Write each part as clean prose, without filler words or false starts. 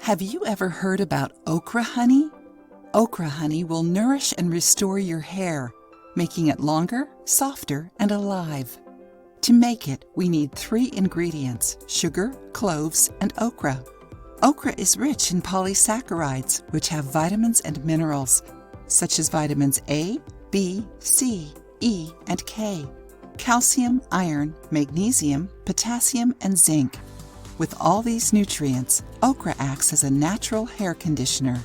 Have you ever heard about okra honey? Okra honey will nourish and restore your hair, making it longer, softer, and alive. To make it, we need 3 ingredients: sugar, cloves, and okra. Okra is rich in polysaccharides, which have vitamins and minerals, such as vitamins A, B, C, E, and K, calcium, iron, magnesium, potassium, and zinc. With all these nutrients, okra acts as a natural hair conditioner.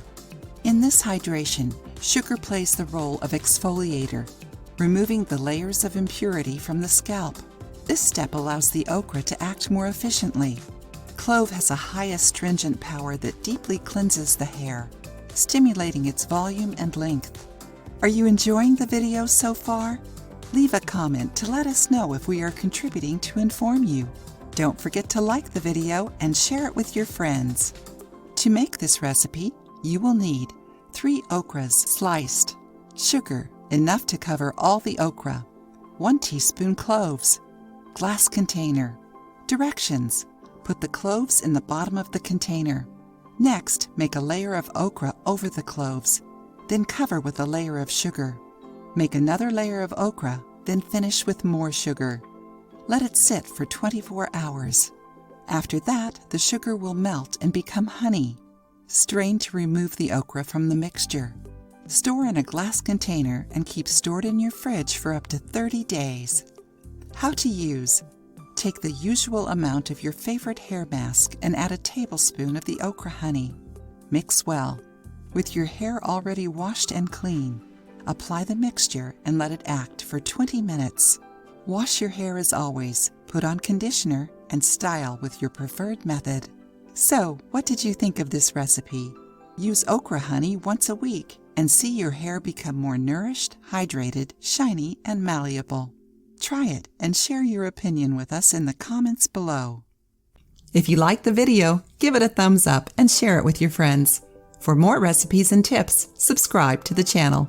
In this hydration, sugar plays the role of exfoliator, removing the layers of impurity from the scalp. This step allows the okra to act more efficiently. Clove has a high astringent power that deeply cleanses the hair, stimulating its volume and length. Are you enjoying the video so far? Leave a comment to let us know if we are contributing to inform you. Don't forget to like the video and share it with your friends. To make this recipe, you will need 3 okras sliced, sugar enough to cover all the okra, 1 teaspoon cloves, glass container. Directions: put the cloves in the bottom of the container. Next, make a layer of okra over the cloves, then cover with a layer of sugar. Make another layer of okra, then finish with more sugar. Let it sit for 24 hours. After that, the sugar will melt and become honey. Strain to remove the okra from the mixture. Store in a glass container and keep stored in your fridge for up to 30 days. How to use: take the usual amount of your favorite hair mask and add a tablespoon of the okra honey. Mix well. With your hair already washed and clean, apply the mixture and let it act for 20 minutes. Wash your hair as always, put on conditioner, and style with your preferred method. So, what did you think of this recipe? Use okra honey once a week and see your hair become more nourished, hydrated, shiny, and malleable. Try it and share your opinion with us in the comments below. If you liked the video, give it a thumbs up and share it with your friends. For more recipes and tips, subscribe to the channel.